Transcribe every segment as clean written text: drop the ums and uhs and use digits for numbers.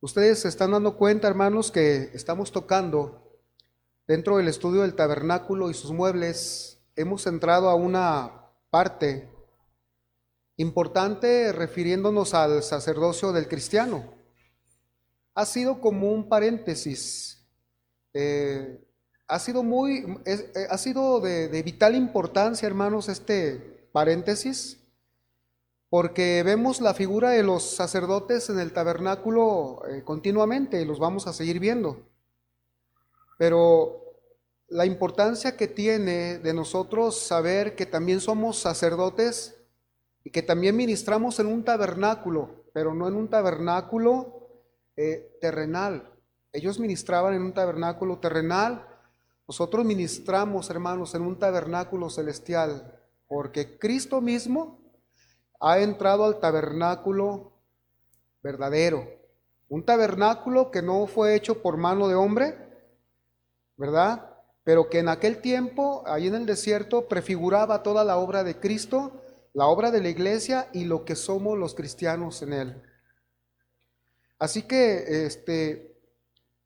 Ustedes se están dando cuenta, hermanos, que estamos tocando dentro del estudio del tabernáculo y sus muebles. Hemos entrado a una parte importante refiriéndonos al sacerdocio del cristiano. Ha sido como un paréntesis. eh, ha sido de vital importancia, hermanos, este paréntesis, porque vemos la figura de los sacerdotes en el tabernáculo continuamente y los vamos a seguir viendo. Pero la importancia que tiene de nosotros saber que también somos sacerdotes y que también ministramos en un tabernáculo, pero no en un tabernáculo terrenal. Ellos ministraban en un tabernáculo terrenal, nosotros ministramos, hermanos, en un tabernáculo celestial, porque Cristo mismo ha entrado al tabernáculo verdadero, un tabernáculo que no fue hecho por mano de hombre, ¿verdad? Pero que en aquel tiempo, ahí en el desierto, prefiguraba toda la obra de Cristo, la obra de la iglesia y lo que somos los cristianos en él. Así que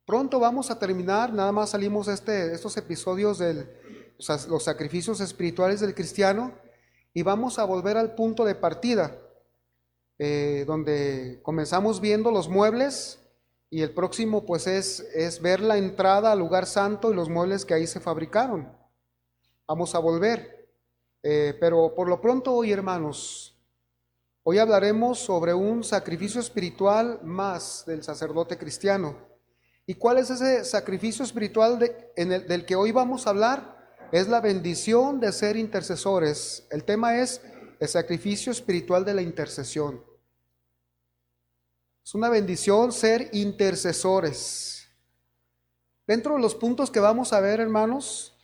pronto vamos a terminar, nada más salimos estos episodios de los sacrificios espirituales del cristiano y vamos a volver al punto de partida, donde comenzamos viendo los muebles y el próximo pues es ver la entrada al lugar santo y los muebles que ahí se fabricaron. Vamos a volver, pero por lo pronto hoy, hermanos, hoy hablaremos sobre un sacrificio espiritual más del sacerdote cristiano. ¿Y cuál es ese sacrificio espiritual del que hoy vamos a hablar? Es la bendición de ser intercesores. El tema es el sacrificio espiritual de la intercesión. Es una bendición ser intercesores. Dentro de los puntos que vamos a ver, hermanos,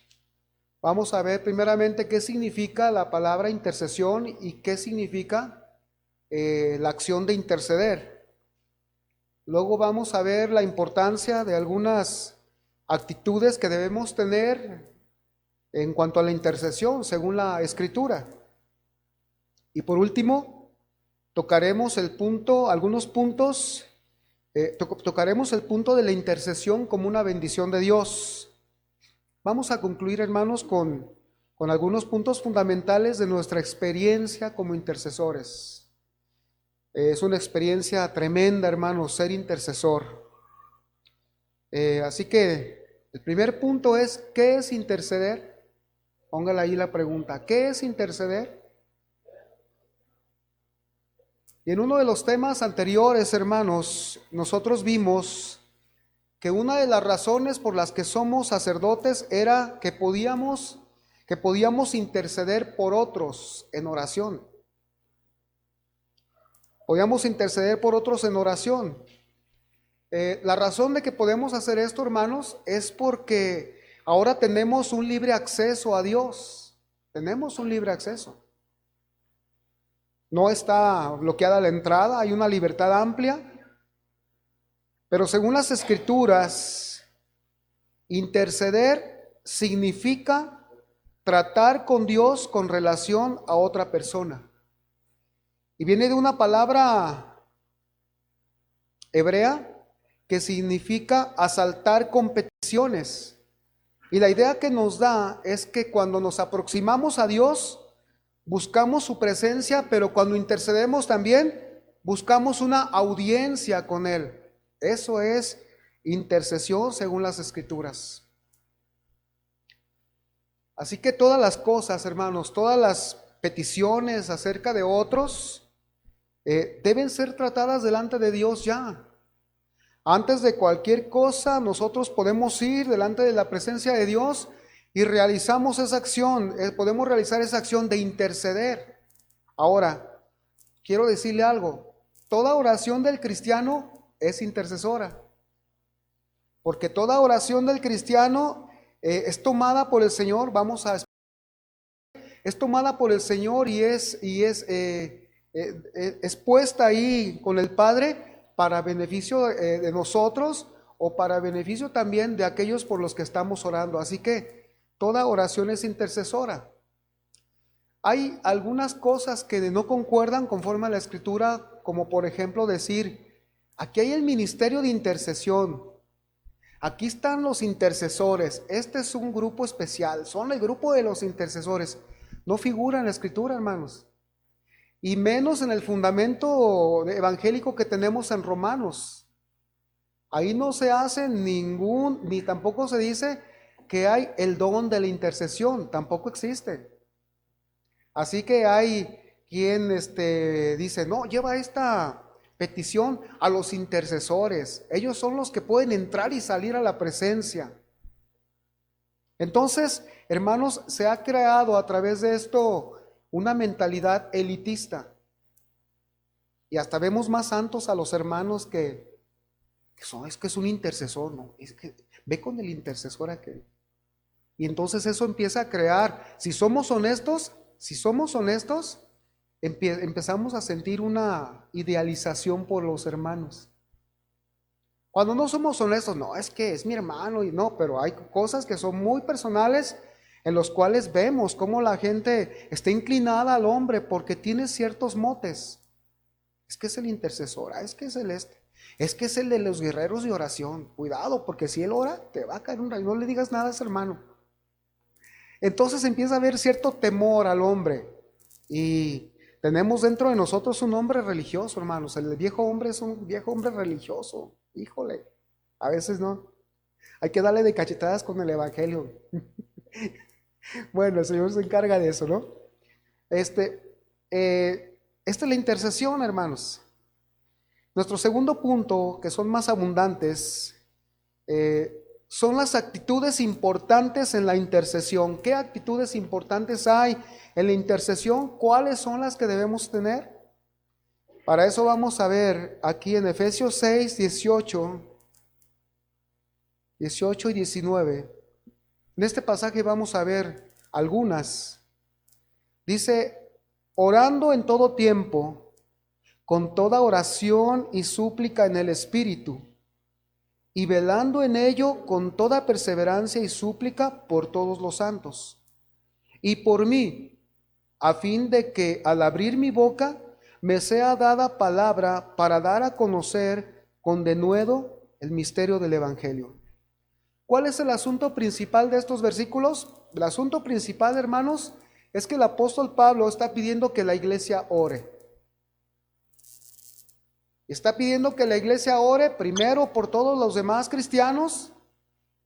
vamos a ver primeramente qué significa la palabra intercesión y qué significa la acción de interceder. Luego vamos a ver la importancia de algunas actitudes que debemos tener en cuanto a la intercesión, según la Escritura. Y por último, tocaremos algunos puntos, tocaremos el punto de la intercesión como una bendición de Dios. Vamos a concluir, hermanos, con algunos puntos fundamentales de nuestra experiencia como intercesores. Es una experiencia tremenda, hermanos, ser intercesor. Así que el primer punto es, ¿qué es interceder? Póngale ahí la pregunta, ¿qué es interceder? Y en uno de los temas anteriores, hermanos, nosotros vimos que una de las razones por las que somos sacerdotes era que podíamos interceder por otros en oración. Podíamos interceder por otros en oración. La razón de que podemos hacer esto, hermanos, es porque ahora tenemos un libre acceso a Dios. Tenemos un libre acceso. No está bloqueada la entrada, hay una libertad amplia. Pero según las Escrituras, interceder significa tratar con Dios con relación a otra persona. Y viene de una palabra hebrea que significa asaltar competiciones. Y la idea que nos da es que cuando nos aproximamos a Dios, buscamos su presencia, pero cuando intercedemos también buscamos una audiencia con Él. Eso es intercesión según las Escrituras. Así que todas las cosas, hermanos, todas las peticiones acerca de otros deben ser tratadas delante de Dios ya. Antes de cualquier cosa, nosotros podemos ir delante de la presencia de Dios y realizamos esa acción, podemos realizar esa acción de interceder. Ahora, quiero decirle algo, toda oración del cristiano es intercesora, porque toda oración del cristiano es tomada por el Señor, es tomada por el Señor y es puesta ahí con el Padre para beneficio de nosotros o para beneficio también de aquellos por los que estamos orando. Así que toda oración es intercesora. Hay algunas cosas que no concuerdan conforme a la Escritura, como por ejemplo decir Aquí hay el ministerio de intercesión. Aquí están los intercesores. Este es un grupo especial. Son el grupo de los intercesores. No figura en la escritura, hermanos. Y menos en el fundamento evangélico que tenemos en Romanos. Ahí no se hace ni tampoco se dice que hay el don de la intercesión. Tampoco existe. Así que hay quien dice, no, lleva esta petición a los intercesores. Ellos son los que pueden entrar y salir a la presencia. Entonces, hermanos, se ha creado a través de esto una mentalidad elitista. Y hasta vemos más santos a los hermanos es que es un intercesor, no, es que ve con el intercesor aquel. Y entonces eso empieza a crear, si somos honestos, empezamos a sentir una idealización por los hermanos. Cuando no somos honestos, no, es que es mi hermano y no, pero hay cosas que son muy personales en los cuales vemos cómo la gente está inclinada al hombre porque tiene ciertos motes. Es que es el intercesor, es que es es que es el de los guerreros de oración. Cuidado, porque si él ora, te va a caer un rayo. No le digas nada a ese hermano. Entonces empieza a haber cierto temor al hombre. Y tenemos dentro de nosotros un hombre religioso, hermanos. El viejo hombre es un viejo hombre religioso. Híjole, a veces no. Hay que darle de cachetadas con el evangelio. Bueno, el Señor se encarga de eso, ¿no? Esta es la intercesión, hermanos. Nuestro segundo punto, que son más abundantes, son las actitudes importantes en la intercesión. ¿Qué actitudes importantes hay en la intercesión? ¿Cuáles son las que debemos tener? Para eso vamos a ver aquí en Efesios 6, 18 y 19. En este pasaje vamos a ver algunas. Dice, orando en todo tiempo, con toda oración y súplica en el Espíritu, y velando en ello con toda perseverancia y súplica por todos los santos, y por mí, a fin de que al abrir mi boca me sea dada palabra para dar a conocer con denuedo el misterio del Evangelio. ¿Cuál es el asunto principal de estos versículos? El asunto principal, hermanos, es que el apóstol Pablo está pidiendo que la iglesia ore. Está pidiendo que la iglesia ore primero por todos los demás cristianos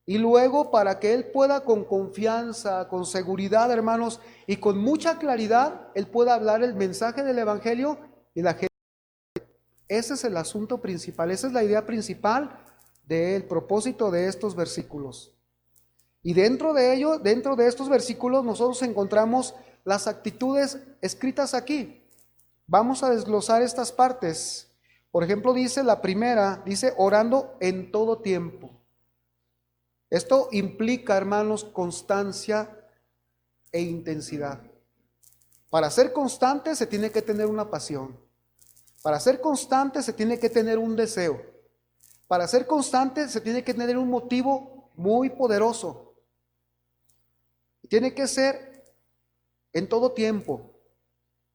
y luego para que él pueda con confianza, con seguridad, hermanos, y con mucha claridad, él pueda hablar el mensaje del Evangelio y la gente. Ese es el asunto principal, esa es la idea principal del propósito de estos versículos. Y dentro de ello, dentro de estos versículos, nosotros encontramos las actitudes escritas aquí. Vamos a desglosar estas partes. Por ejemplo, dice la primera, dice orando en todo tiempo. Esto implica, hermanos, constancia e intensidad. Para ser constante se tiene que tener una pasión. Para ser constante se tiene que tener un deseo. Para ser constante se tiene que tener un motivo muy poderoso. Tiene que ser en todo tiempo.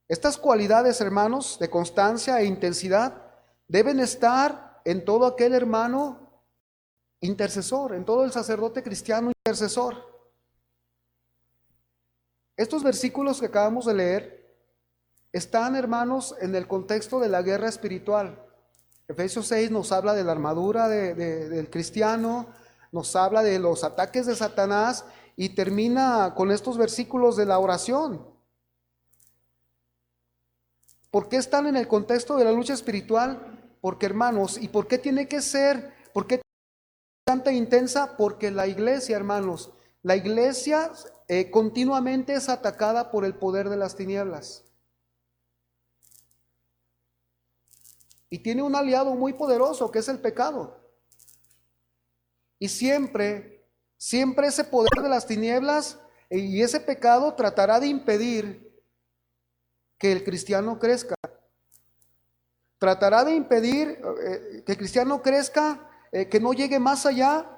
Estas cualidades, hermanos, de constancia e intensidad, deben estar en todo aquel hermano intercesor, en todo el sacerdote cristiano intercesor. Estos versículos que acabamos de leer están, hermanos, en el contexto de la guerra espiritual. Efesios 6 nos habla de la armadura del cristiano, nos habla de los ataques de Satanás y termina con estos versículos de la oración. ¿Por qué están en el contexto de la lucha espiritual? Porque, hermanos, ¿y por qué tiene que ser? ¿Por qué tanta intensa? Porque la iglesia, hermanos, la iglesia continuamente es atacada por el poder de las tinieblas. Y tiene un aliado muy poderoso que es el pecado. Y siempre ese poder de las tinieblas y ese pecado tratará de impedir que el cristiano crezca. Tratará de impedir que el cristiano crezca, que no llegue más allá,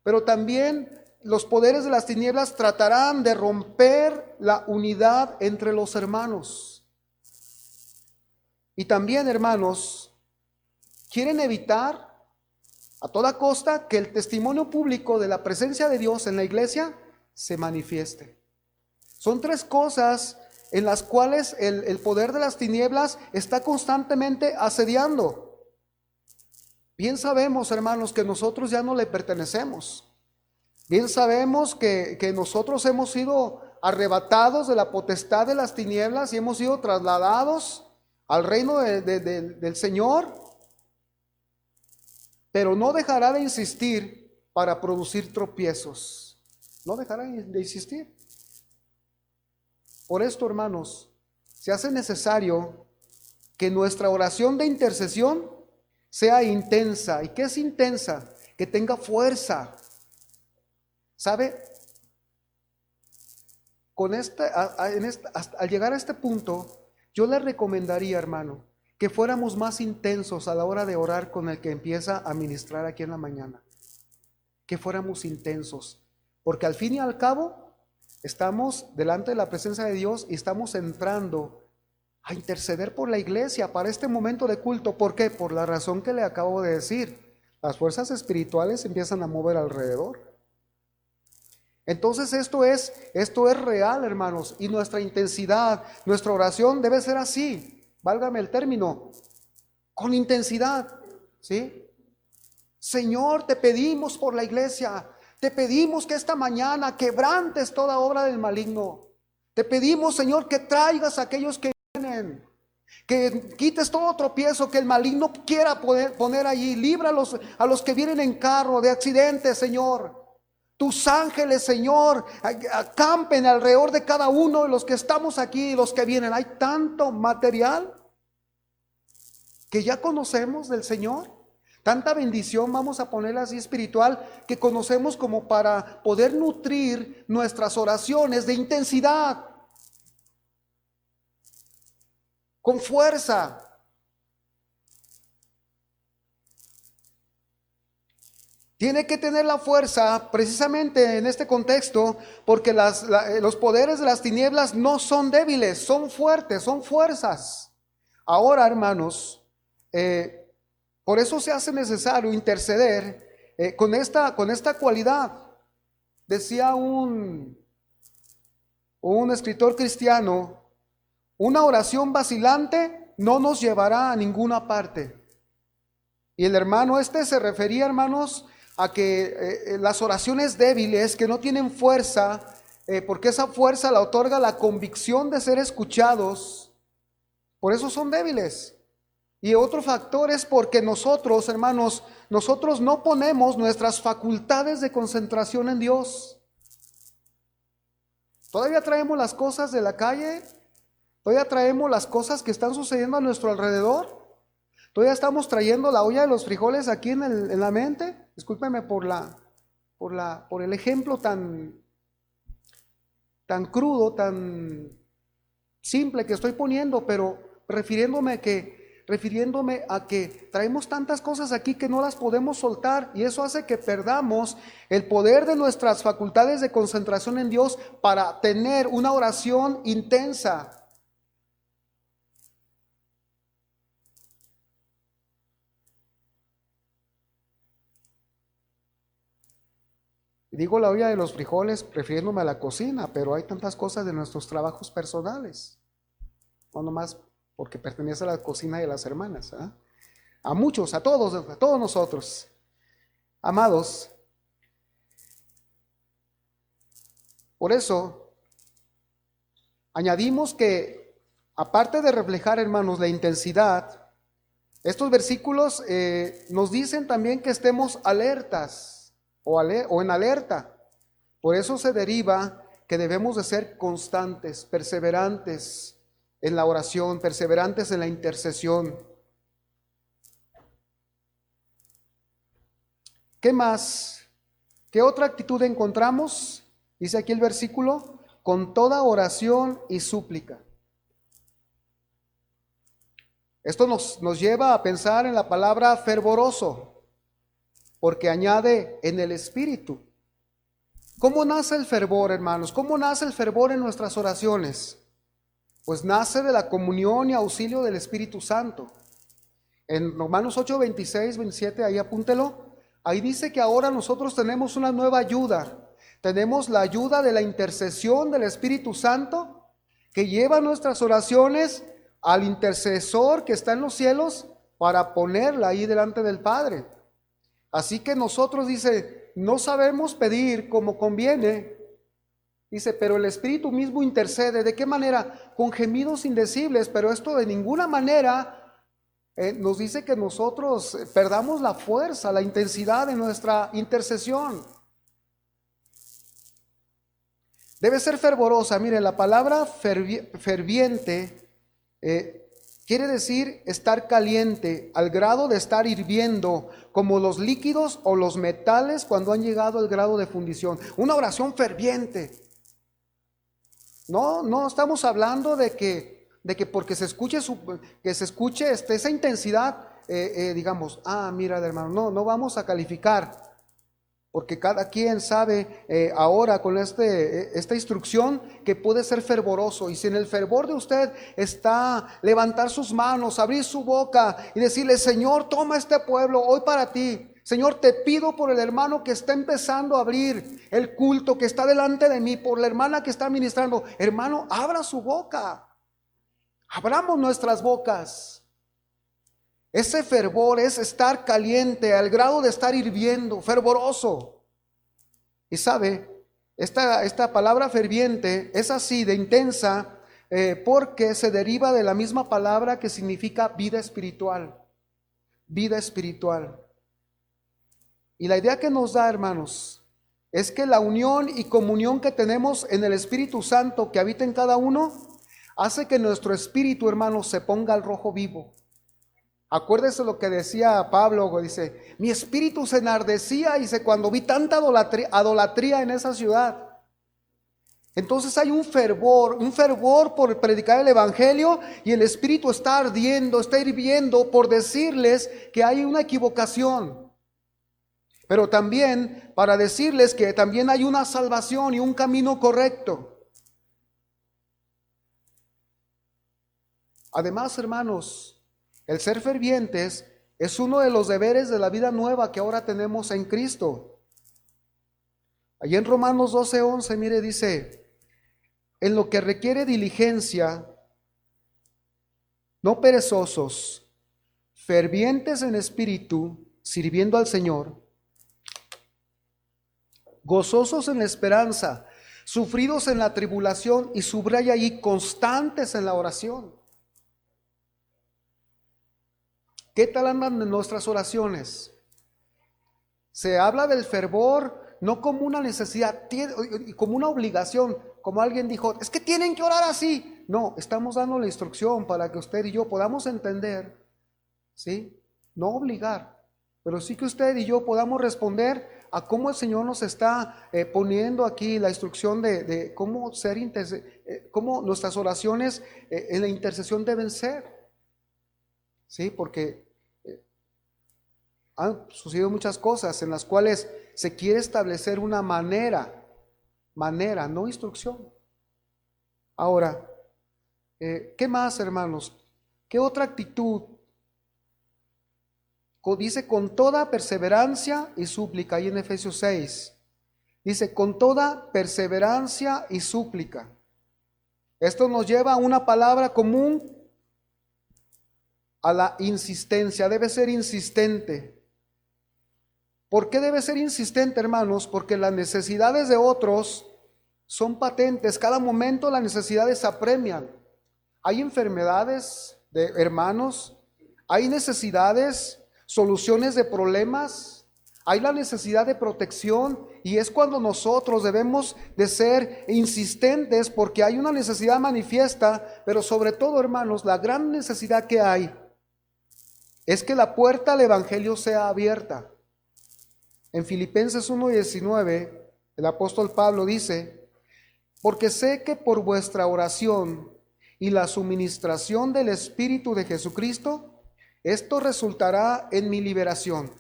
pero también los poderes de las tinieblas tratarán de romper la unidad entre los hermanos. Y también, hermanos, quieren evitar a toda costa que el testimonio público de la presencia de Dios en la iglesia se manifieste. Son tres cosas en las cuales el poder de las tinieblas está constantemente asediando. Bien sabemos, hermanos, que nosotros ya no le pertenecemos. Bien sabemos que nosotros hemos sido arrebatados de la potestad de las tinieblas y hemos sido trasladados al reino del Señor, pero no dejará de insistir para producir tropiezos. No dejará de insistir. Por esto, hermanos, se hace necesario que nuestra oración de intercesión sea intensa. ¿Y qué es intensa? Que tenga fuerza. ¿Sabe? Al llegar a este punto, yo le recomendaría, hermano, que fuéramos más intensos a la hora de orar con el que empieza a ministrar aquí en la mañana. Que fuéramos intensos, porque al fin y al cabo estamos delante de la presencia de Dios y estamos entrando a interceder por la iglesia para este momento de culto. ¿Por qué? Por la razón que le acabo de decir. Las fuerzas espirituales se empiezan a mover alrededor. Entonces esto es real, hermanos, y nuestra intensidad, nuestra oración debe ser así, válgame el término, con intensidad, ¿sí? Señor, te pedimos por la iglesia, te pedimos que esta mañana quebrantes toda obra del maligno. Te pedimos, Señor, que traigas a aquellos que vienen, que quites todo tropiezo que el maligno quiera poner allí. Líbralos a los que vienen en carro de accidentes, Señor. Tus ángeles, Señor, acampen alrededor de cada uno de los que estamos aquí y los que vienen. Hay tanto material que ya conocemos del Señor. Tanta bendición, vamos a ponerla así, espiritual, que conocemos como para poder nutrir nuestras oraciones de intensidad, con fuerza. Tiene que tener la fuerza precisamente en este contexto, porque los poderes de las tinieblas no son débiles, son fuertes, son fuerzas. Ahora, hermanos, por eso se hace necesario interceder con esta cualidad. Decía un escritor cristiano: una oración vacilante no nos llevará a ninguna parte. Y el hermano se refería, hermanos, a que las oraciones débiles, que no tienen fuerza, porque esa fuerza la otorga la convicción de ser escuchados, por eso son débiles. Y otro factor es porque nosotros, hermanos, nosotros no ponemos nuestras facultades de concentración en Dios. Todavía traemos las cosas de la calle, todavía traemos las cosas que están sucediendo a nuestro alrededor. Todavía estamos trayendo la olla de los frijoles aquí en la mente. Discúlpeme por el ejemplo tan crudo, tan simple que estoy poniendo, pero refiriéndome a que traemos tantas cosas aquí que no las podemos soltar, y eso hace que perdamos el poder de nuestras facultades de concentración en Dios para tener una oración intensa. Digo la olla de los frijoles refiriéndome a la cocina, pero hay tantas cosas de nuestros trabajos personales, no nomás porque pertenece a la cocina de las hermanas, ¿eh? A muchos, a todos nosotros. Amados, por eso añadimos que, aparte de reflejar, hermanos, la intensidad, estos versículos nos dicen también que estemos alertas o en alerta. Por eso se deriva que debemos de ser constantes, perseverantes en la oración, perseverantes en la intercesión. ¿Qué más? ¿Qué otra actitud encontramos? Dice aquí el versículo: con toda oración y súplica. Esto nos lleva a pensar en la palabra fervoroso, porque añade en el espíritu. ¿Cómo nace el fervor, hermanos? ¿Cómo nace el fervor en nuestras oraciones? Pues nace de la comunión y auxilio del Espíritu Santo. En Romanos 8, 26, 27, ahí apúntelo. Ahí dice que ahora nosotros tenemos una nueva ayuda. Tenemos la ayuda de la intercesión del Espíritu Santo que lleva nuestras oraciones al intercesor que está en los cielos para ponerla ahí delante del Padre. Así que nosotros, dice, no sabemos pedir como conviene. Dice, pero el Espíritu mismo intercede. ¿De qué manera? Con gemidos indecibles, pero esto de ninguna manera nos dice que nosotros perdamos la fuerza, la intensidad de nuestra intercesión. Debe ser fervorosa. Mire, la palabra ferviente quiere decir estar caliente, al grado de estar hirviendo, como los líquidos o los metales cuando han llegado al grado de fundición. Una oración ferviente. No estamos hablando de que porque se escuche esa intensidad, digamos, mira, hermano, no vamos a calificar, porque cada quien sabe ahora con esta instrucción que puede ser fervoroso. Y si en el fervor de usted está levantar sus manos, abrir su boca y decirle, Señor, toma este pueblo hoy para ti. Señor, te pido por el hermano que está empezando a abrir el culto, que está delante de mí, por la hermana que está ministrando. Hermano, abra su boca. Abramos nuestras bocas. Ese fervor es estar caliente al grado de estar hirviendo, fervoroso. Y sabe, esta palabra ferviente es así de intensa porque se deriva de la misma palabra que significa vida espiritual. Vida espiritual. Y la idea que nos da, hermanos, es que la unión y comunión que tenemos en el Espíritu Santo que habita en cada uno hace que nuestro espíritu, hermanos, se ponga al rojo vivo. Acuérdese lo que decía Pablo, dice, mi espíritu se enardecía, dice, cuando vi tanta idolatría en esa ciudad. Entonces hay un fervor por predicar el evangelio, y el espíritu está ardiendo, está hirviendo por decirles que hay una equivocación. Pero también para decirles que también hay una salvación y un camino correcto. Además, hermanos, el ser fervientes es uno de los deberes de la vida nueva que ahora tenemos en Cristo. Allí en Romanos 12:11, mire, dice, en lo que requiere diligencia, no perezosos, fervientes en espíritu, sirviendo al Señor, gozosos en la esperanza, sufridos en la tribulación, y subraya ahí, constantes en la oración. ¿Qué tal andan nuestras oraciones? Se habla del fervor no como una necesidad, como una obligación, como alguien dijo, es que tienen que orar así. No, estamos dando la instrucción para que usted y yo podamos entender, ¿sí? No obligar, pero sí que usted y yo podamos responder a cómo el Señor nos está poniendo aquí la instrucción de cómo cómo nuestras oraciones en la intercesión deben ser. Sí, porque han sucedido muchas cosas en las cuales se quiere establecer una manera, no instrucción. Ahora, ¿qué más, hermanos? ¿Qué otra actitud? Dice con toda perseverancia y súplica, ahí en Efesios 6. Dice con toda perseverancia y súplica. Esto nos lleva a una palabra común, a la insistencia. Debe ser insistente. ¿Por qué debe ser insistente, hermanos? Porque las necesidades de otros son patentes. Cada momento las necesidades apremian. Hay enfermedades de hermanos, hay necesidades, soluciones de problemas, hay la necesidad de protección, y es cuando nosotros debemos de ser insistentes porque hay una necesidad manifiesta. Pero sobre todo, hermanos, la gran necesidad que hay es que la puerta al evangelio sea abierta. En Filipenses 1:19, el apóstol Pablo dice, porque sé que por vuestra oración y la suministración del Espíritu de Jesucristo, esto resultará en mi liberación.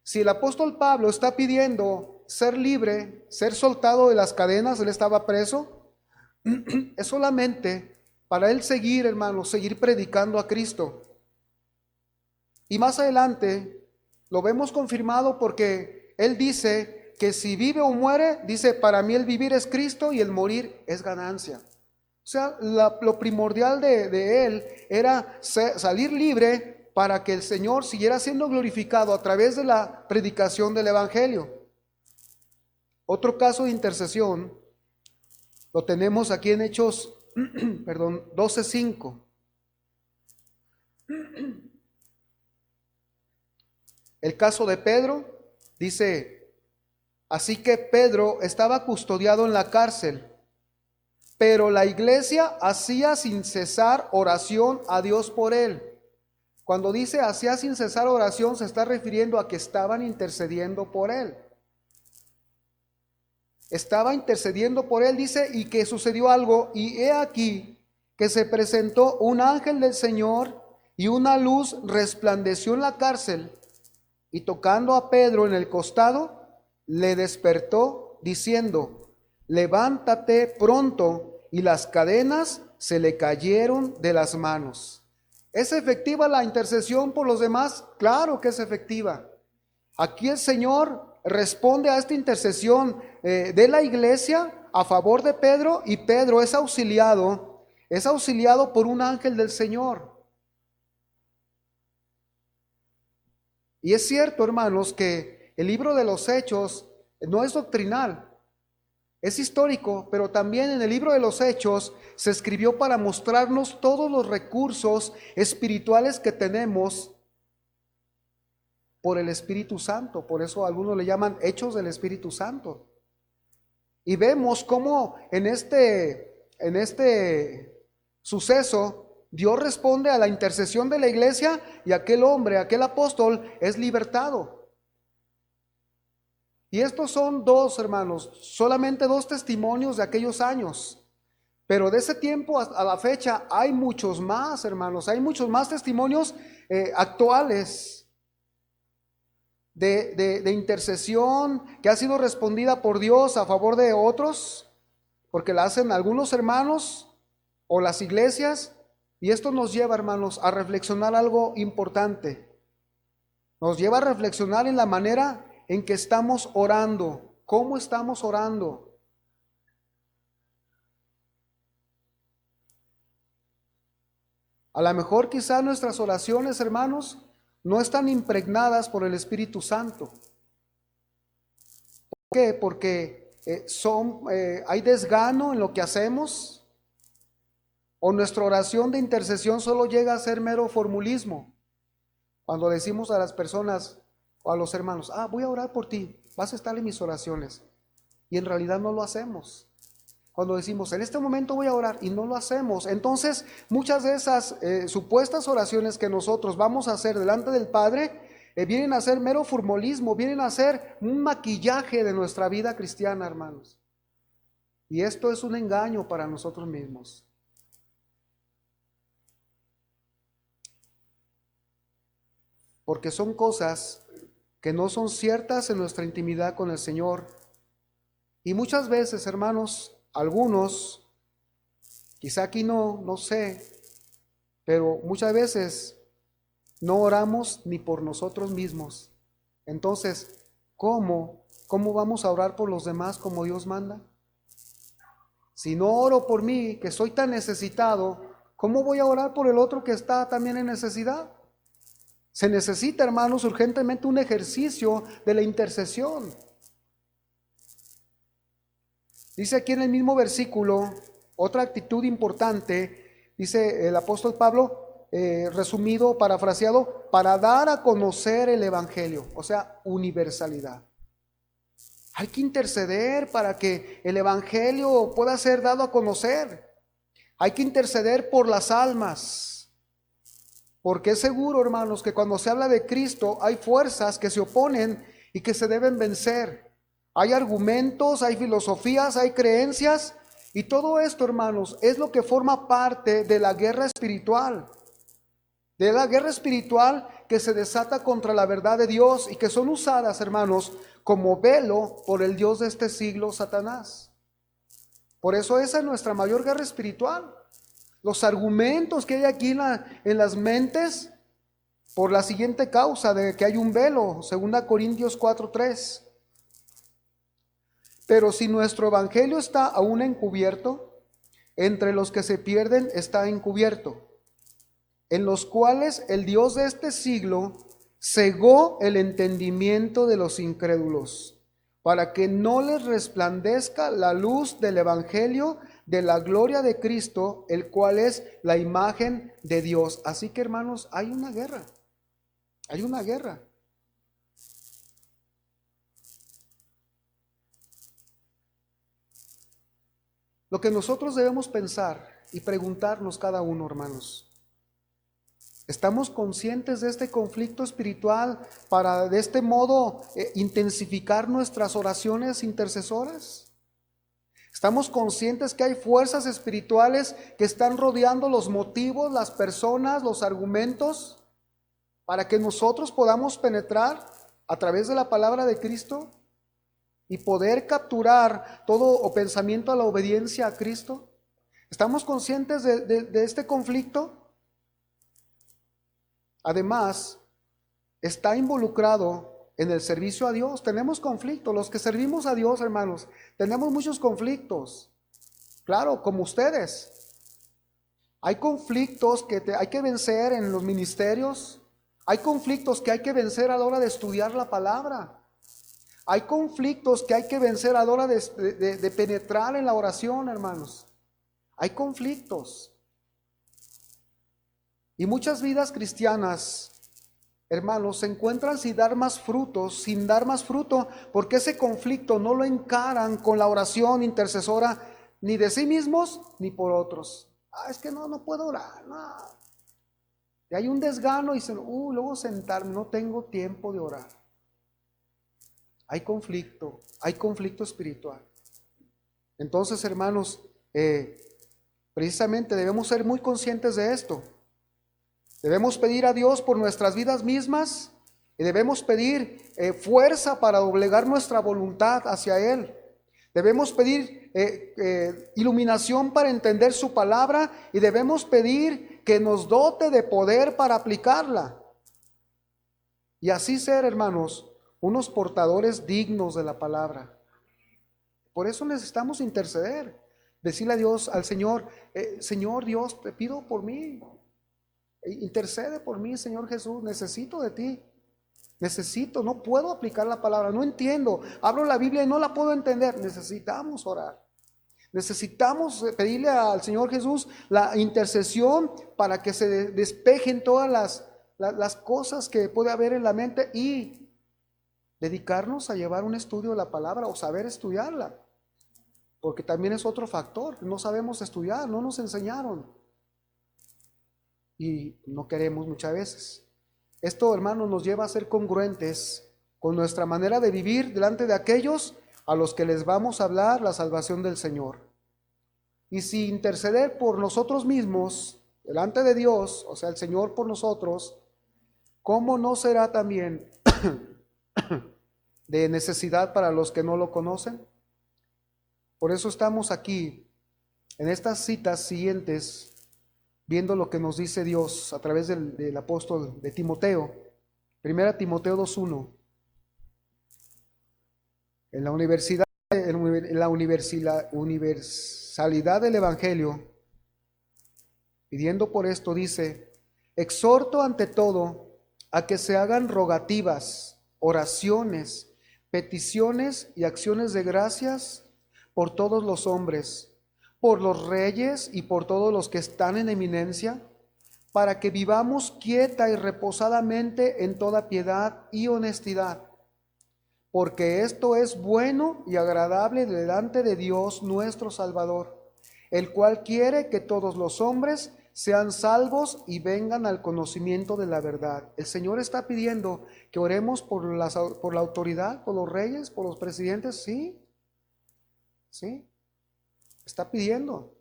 Si el apóstol Pablo está pidiendo ser libre, ser soltado de las cadenas, él estaba preso, es solamente para él seguir, hermanos, seguir predicando a Cristo. Y más adelante lo vemos confirmado porque Él dice que si vive o muere, dice, para mí el vivir es Cristo y el morir es ganancia. O sea, lo primordial de Él era salir libre para que el Señor siguiera siendo glorificado a través de la predicación del Evangelio. Otro caso de intercesión lo tenemos aquí en Hechos, perdón, 12:5. El caso de Pedro dice, así que Pedro estaba custodiado en la cárcel, pero la iglesia hacía sin cesar oración a Dios por él. Cuando dice hacía sin cesar oración, se está refiriendo a que estaban intercediendo por él. Estaba intercediendo por él, dice, y que sucedió algo, y he aquí que se presentó un ángel del Señor y una luz resplandeció en la cárcel, y tocando a Pedro en el costado, le despertó diciendo, levántate pronto, y las cadenas se le cayeron de las manos. ¿Es efectiva la intercesión por los demás? Claro que es efectiva. Aquí el Señor responde a esta intercesión de la iglesia a favor de Pedro, y Pedro es auxiliado por un ángel del Señor. Y es cierto, hermanos, que el libro de los Hechos no es doctrinal, es histórico, pero también en el libro de los Hechos se escribió para mostrarnos todos los recursos espirituales que tenemos por el Espíritu Santo. Por eso algunos le llaman Hechos del Espíritu Santo. Y vemos cómo en este suceso Dios responde a la intercesión de la iglesia, y aquel hombre, aquel apóstol es libertado. Y estos son hermanos, solamente dos testimonios de aquellos años. Pero de ese tiempo a la fecha hay muchos más, hermanos, hay muchos más testimonios actuales de intercesión que ha sido respondida por Dios a favor de otros, porque la hacen algunos hermanos o las iglesias. Y esto nos lleva, hermanos, a reflexionar algo importante. Nos lleva a reflexionar en la manera en que estamos orando. ¿Cómo estamos orando? A lo mejor quizá nuestras oraciones, hermanos, no están impregnadas por el Espíritu Santo. ¿Por qué? Porque hay desgano en lo que hacemos, o nuestra oración de intercesión solo llega a ser mero formulismo. Cuando decimos a las personas o a los hermanos, voy a orar por ti, vas a estar en mis oraciones, y en realidad no lo hacemos. Cuando decimos, en este momento voy a orar, y no lo hacemos, entonces muchas de esas supuestas oraciones que nosotros vamos a hacer delante del Padre vienen a ser mero formulismo, vienen a ser un maquillaje de nuestra vida cristiana, hermanos. Y esto es un engaño para nosotros mismos. Porque son cosas que no son ciertas en nuestra intimidad con el Señor. Y muchas veces, hermanos, algunos, quizá aquí no sé, pero muchas veces no oramos ni por nosotros mismos. Entonces, ¿cómo vamos a orar por los demás como Dios manda? Si no oro por mí, que soy tan necesitado, ¿cómo voy a orar por el otro que está también en necesidad? Se necesita, hermanos, urgentemente un ejercicio de la intercesión. Dice aquí en el mismo versículo, otra actitud importante, dice el apóstol Pablo, resumido, parafraseado, para dar a conocer el Evangelio, o sea, universalidad. Hay que interceder para que el Evangelio pueda ser dado a conocer. Hay que interceder por las almas. Porque es seguro, hermanos, que cuando se habla de Cristo hay fuerzas que se oponen y que se deben vencer. Hay argumentos, hay filosofías, hay creencias, y todo esto, hermanos, es lo que forma parte de la guerra espiritual. De la guerra espiritual que se desata contra la verdad de Dios y que son usadas, hermanos, como velo por el Dios de este siglo, Satanás. Por eso esa es nuestra mayor guerra espiritual. Los argumentos que hay aquí en las mentes por la siguiente causa de que hay un velo, 2 Corintios 4:3. Pero si nuestro evangelio está aún encubierto, entre los que se pierden está encubierto, en los cuales el Dios de este siglo cegó el entendimiento de los incrédulos, para que no les resplandezca la luz del evangelio de la gloria de Cristo, el cual es la imagen de Dios. Así que, hermanos, hay una guerra. Hay una guerra. Lo que nosotros debemos pensar y preguntarnos cada uno, hermanos, ¿estamos conscientes de este conflicto espiritual para de este modo intensificar nuestras oraciones intercesoras? ¿Estamos conscientes que hay fuerzas espirituales que están rodeando los motivos, las personas, los argumentos, para que nosotros podamos penetrar a través de la palabra de Cristo y poder capturar todo pensamiento a la obediencia a Cristo? ¿Estamos conscientes de este conflicto? Además, está involucrado en el servicio a Dios. Tenemos conflictos. Los que servimos a Dios, hermanos, tenemos muchos conflictos. Claro, como ustedes. Hay conflictos que hay que vencer en los ministerios. Hay conflictos que hay que vencer a la hora de estudiar la palabra. Hay conflictos que hay que vencer a la hora de penetrar en la oración, hermanos. Hay conflictos. Y muchas vidas cristianas, hermanos, se encuentran sin dar más fruto, porque ese conflicto no lo encaran con la oración intercesora, ni de sí mismos, ni por otros. Es que no puedo orar, no. Y hay un desgano y dicen, luego sentarme, no tengo tiempo de orar. Hay conflicto espiritual. Entonces, hermanos, precisamente debemos ser muy conscientes de esto. Debemos pedir a Dios por nuestras vidas mismas y debemos pedir fuerza para doblegar nuestra voluntad hacia Él. Debemos pedir iluminación para entender su palabra y debemos pedir que nos dote de poder para aplicarla. Y así ser, hermanos, unos portadores dignos de la palabra. Por eso necesitamos interceder, decirle a Dios, al Señor, Señor Dios, te pido por mí, intercede por mí, Señor Jesús, necesito de ti, no puedo aplicar la palabra, no entiendo, abro la Biblia y no la puedo entender. Necesitamos orar, necesitamos pedirle al Señor Jesús la intercesión para que se despejen todas las cosas que puede haber en la mente y dedicarnos a llevar un estudio de la palabra o saber estudiarla, porque también es otro factor. No sabemos estudiar, no nos enseñaron y no queremos muchas veces. Esto, hermanos, nos lleva a ser congruentes con nuestra manera de vivir delante de aquellos a los que les vamos a hablar la salvación del Señor. Y si interceder por nosotros mismos delante de Dios, o sea, el Señor por nosotros, ¿cómo no será también de necesidad para los que no lo conocen? Por eso estamos aquí en estas citas siguientes, viendo lo que nos dice Dios a través del apóstol de Timoteo. 1 Timoteo 2:1. En la universalidad del Evangelio, pidiendo por esto, dice: exhorto ante todo a que se hagan rogativas, oraciones, peticiones y acciones de gracias por todos los hombres, por los reyes y por todos los que están en eminencia, para que vivamos quieta y reposadamente en toda piedad y honestidad, porque esto es bueno y agradable delante de Dios nuestro Salvador, el cual quiere que todos los hombres sean salvos y vengan al conocimiento de la verdad. El Señor está pidiendo que oremos por la autoridad, por los reyes, por los presidentes, sí, está pidiendo.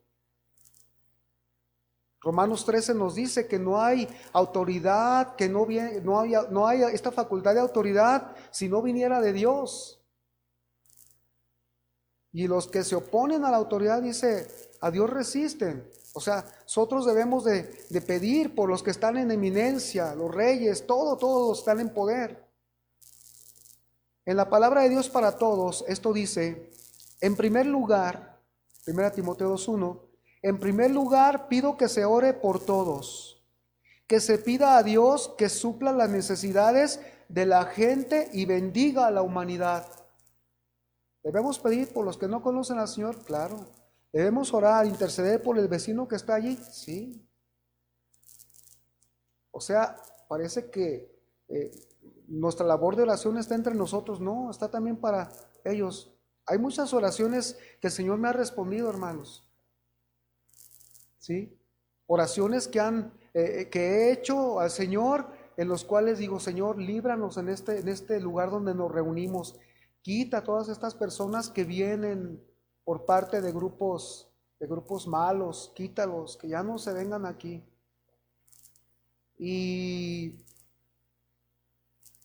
Romanos 13 nos dice que no hay autoridad, que no hay esta facultad de autoridad si no viniera de Dios. Y los que se oponen a la autoridad, dice, a Dios resisten. O sea, nosotros debemos de pedir por los que están en eminencia, los reyes, todos están en poder. En la palabra de Dios para todos, esto dice, en primer lugar, 1 Timoteo 2:1, en primer lugar pido que se ore por todos, que se pida a Dios que supla las necesidades de la gente y bendiga a la humanidad. Debemos pedir por los que no conocen al Señor, claro. Debemos orar, interceder por el vecino que está allí, sí. O sea, parece que nuestra labor de oración está entre nosotros, no, está también para ellos. Hay muchas oraciones que el Señor me ha respondido, hermanos, ¿sí? Oraciones que he hecho al Señor, en los cuales digo, Señor, líbranos en este lugar donde nos reunimos. Quita a todas estas personas que vienen por parte de grupos malos, quítalos, que ya no se vengan aquí. Y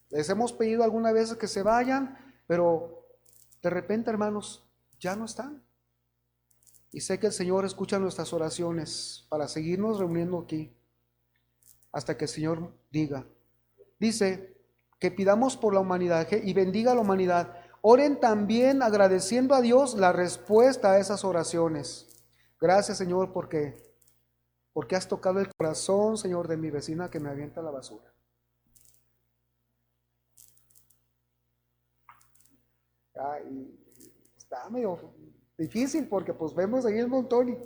les hemos pedido algunas veces que se vayan, pero de repente, hermanos, ya no están. Y sé que el Señor escucha nuestras oraciones para seguirnos reuniendo aquí hasta que el Señor diga. Dice que pidamos por la humanidad y bendiga a la humanidad. Oren también agradeciendo a Dios la respuesta a esas oraciones. Gracias, Señor, porque has tocado el corazón, Señor, de mi vecina que me avienta la basura. Y está medio difícil porque pues vemos ahí el montón y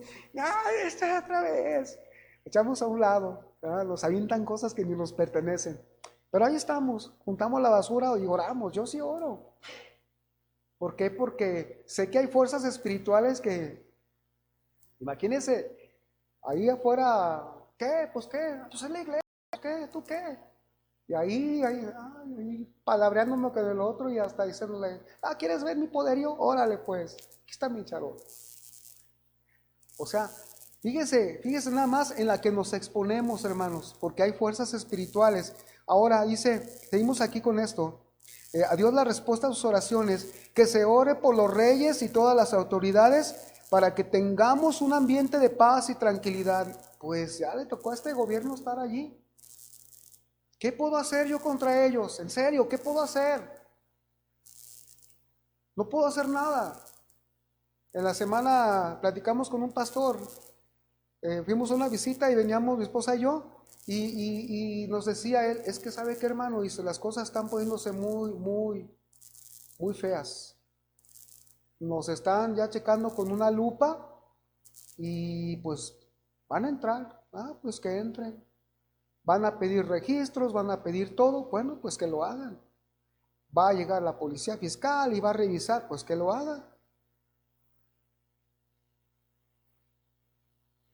está otra vez. Echamos a un lado, ¿verdad? Nos avientan cosas que ni nos pertenecen. Pero ahí estamos, juntamos la basura y oramos. Yo sí oro. ¿Por qué? Porque sé que hay fuerzas espirituales que, imagínense, ahí afuera, ¿qué? Pues qué, pues en la iglesia, ¿qué? ¿Tú qué? Y ahí palabreándome que del otro y hasta diciéndole, ¿quieres ver mi poderío? Órale pues, aquí está mi charol. O sea, fíjese nada más en la que nos exponemos, hermanos, porque hay fuerzas espirituales. Ahora dice, seguimos aquí con esto, a Dios la respuesta a sus oraciones, que se ore por los reyes y todas las autoridades para que tengamos un ambiente de paz y tranquilidad. Pues ya le tocó a este gobierno estar allí. ¿Qué puedo hacer yo contra ellos? En serio, ¿qué puedo hacer? No puedo hacer nada. En la semana platicamos con un pastor, fuimos a una visita y veníamos mi esposa y yo, y nos decía él, es que sabe qué, hermano, dice, las cosas están poniéndose muy feas. Nos están ya checando con una lupa y pues van a entrar, pues que entren. Van a pedir registros, van a pedir todo, bueno, pues que lo hagan. Va a llegar la policía fiscal y va a revisar, pues que lo haga.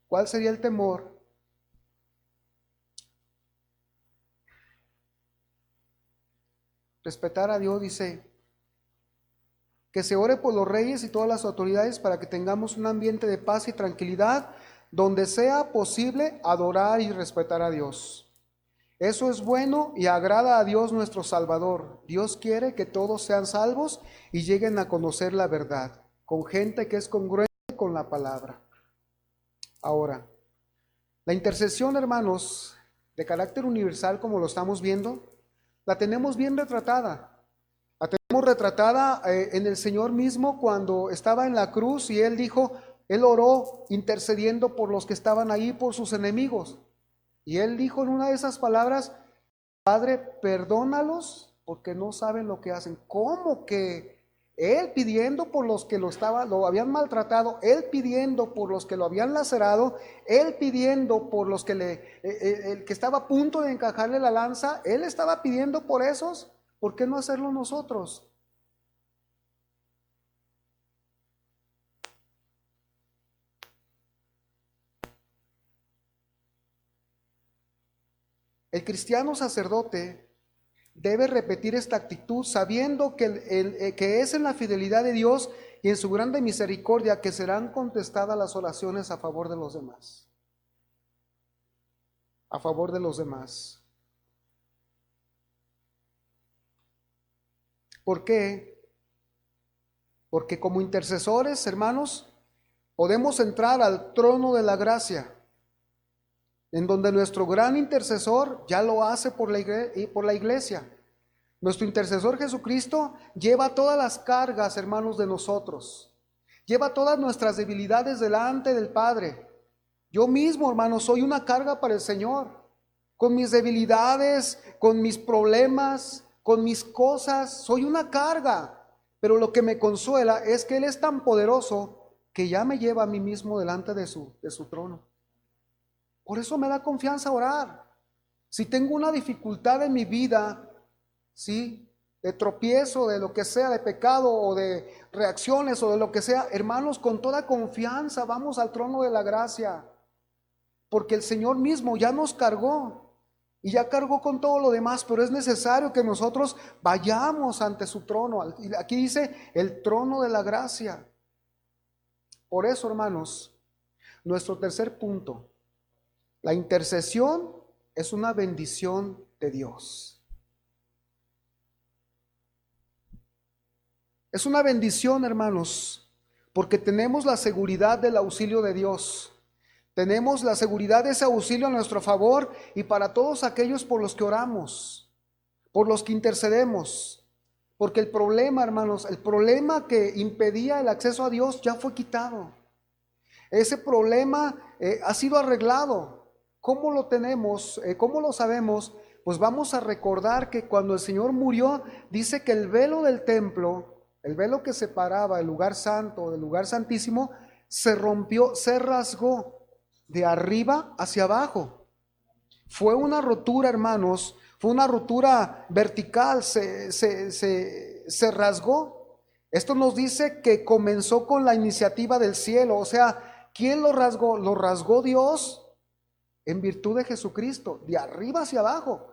¿Cuál sería el temor? Respetar a Dios, dice, que se ore por los reyes y todas las autoridades para que tengamos un ambiente de paz y tranquilidad donde sea posible adorar y respetar a Dios. Eso es bueno y agrada a Dios nuestro Salvador. Dios quiere que todos sean salvos y lleguen a conocer la verdad, con gente que es congruente con la palabra. Ahora, la intercesión, hermanos, de carácter universal, como lo estamos viendo, la tenemos bien retratada. La tenemos retratada en el Señor mismo cuando estaba en la cruz y Él dijo, Él oró intercediendo por los que estaban ahí, por sus enemigos. Y Él dijo en una de esas palabras, Padre, perdónalos porque no saben lo que hacen. ¿Cómo que Él pidiendo por los que lo habían maltratado, Él pidiendo por los que lo habían lacerado, Él pidiendo por los que el que estaba a punto de encajarle la lanza, Él estaba pidiendo por esos? ¿Por qué no hacerlo nosotros? El cristiano sacerdote debe repetir esta actitud sabiendo que es en la fidelidad de Dios y en su grande misericordia que serán contestadas las oraciones a favor de los demás. A favor de los demás. ¿Por qué? Porque como intercesores, hermanos, Podemos entrar al trono de la gracia, en donde nuestro gran intercesor ya lo hace por la iglesia. Nuestro intercesor Jesucristo lleva todas las cargas, hermanos, de nosotros. Lleva todas nuestras debilidades delante del Padre. Yo mismo, hermanos, soy una carga para el Señor. Con mis debilidades, con mis problemas, con mis cosas, soy una carga. Pero lo que me consuela es que Él es tan poderoso que ya me lleva a mí mismo delante de su trono. Por eso me da confianza orar. Si tengo una dificultad en mi vida, ¿sí?, de tropiezo, de lo que sea, de pecado o de reacciones o de lo que sea, hermanos, con toda confianza vamos al trono de la gracia, porque el Señor mismo ya nos cargó y ya cargó con todo lo demás, pero es necesario que nosotros vayamos ante su trono. Aquí dice el trono de la gracia. Por eso, hermanos, nuestro tercer punto, la intercesión es una bendición de Dios. Es una bendición, hermanos, porque tenemos la seguridad del auxilio de Dios. Tenemos la seguridad de ese auxilio a nuestro favor y para todos aquellos por los que oramos, por los que intercedemos. Porque el problema, hermanos, el problema que impedía el acceso a Dios ya fue quitado. Ese problema ha sido arreglado. ¿Cómo lo tenemos? ¿Cómo lo sabemos? Pues vamos a recordar que cuando el Señor murió, dice que el velo del templo, el velo que separaba el lugar santo del lugar santísimo, se rompió, se rasgó de arriba hacia abajo. Fue una rotura, hermanos, fue una rotura vertical, se rasgó. Esto nos dice que comenzó con la iniciativa del cielo. O sea, ¿quién lo rasgó? Lo rasgó Dios en virtud de Jesucristo, de arriba hacia abajo,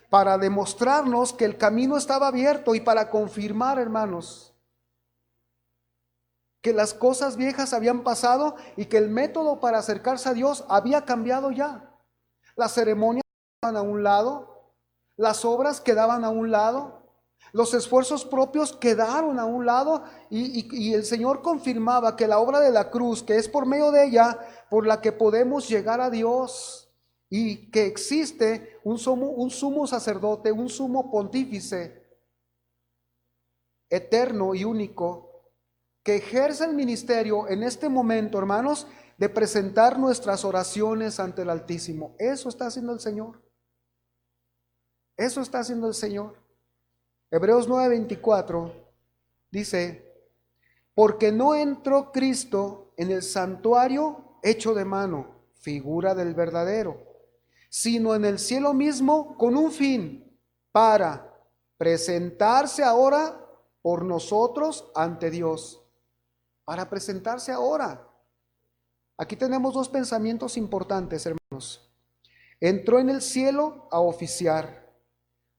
para demostrarnos que el camino estaba abierto y para confirmar, hermanos, que las cosas viejas habían pasado y que el método para acercarse a Dios había cambiado ya. Las ceremonias quedaban a un lado, las obras quedaban a un lado, los esfuerzos propios quedaron a un lado y el Señor confirmaba que la obra de la cruz, que es por medio de ella por la que podemos llegar a Dios, y que existe un sumo sacerdote, un sumo pontífice eterno y único, que ejerce el ministerio en este momento, hermanos, de presentar nuestras oraciones ante el Altísimo. Eso está haciendo el Señor. Eso está haciendo el Señor. Hebreos 9:24 dice: porque no entró Cristo en el santuario hecho de mano, figura del verdadero, sino en el cielo mismo con un fin, para presentarse ahora por nosotros ante Dios. Para presentarse ahora. Aquí tenemos dos pensamientos importantes, hermanos. Entró en el cielo a oficiar,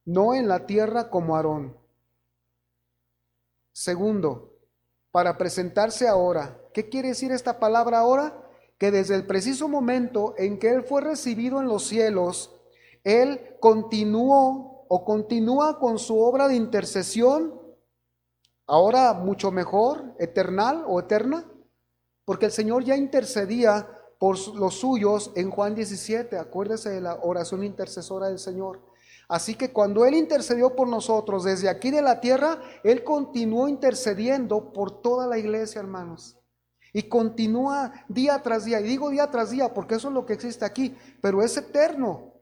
no en la tierra como Aarón. Segundo, para presentarse ahora. ¿Qué quiere decir esta palabra ahora? Que desde el preciso momento en que Él fue recibido en los cielos, Él continuó o continúa con su obra de intercesión, ahora mucho mejor, eternal o eterna, porque el Señor ya intercedía por los suyos en Juan 17, acuérdese de la oración intercesora del Señor. Así que cuando Él intercedió por nosotros desde aquí de la tierra, Él continuó intercediendo por toda la iglesia, hermanos. Y continúa día tras día, y digo día tras día porque eso es lo que existe aquí, pero es eterno.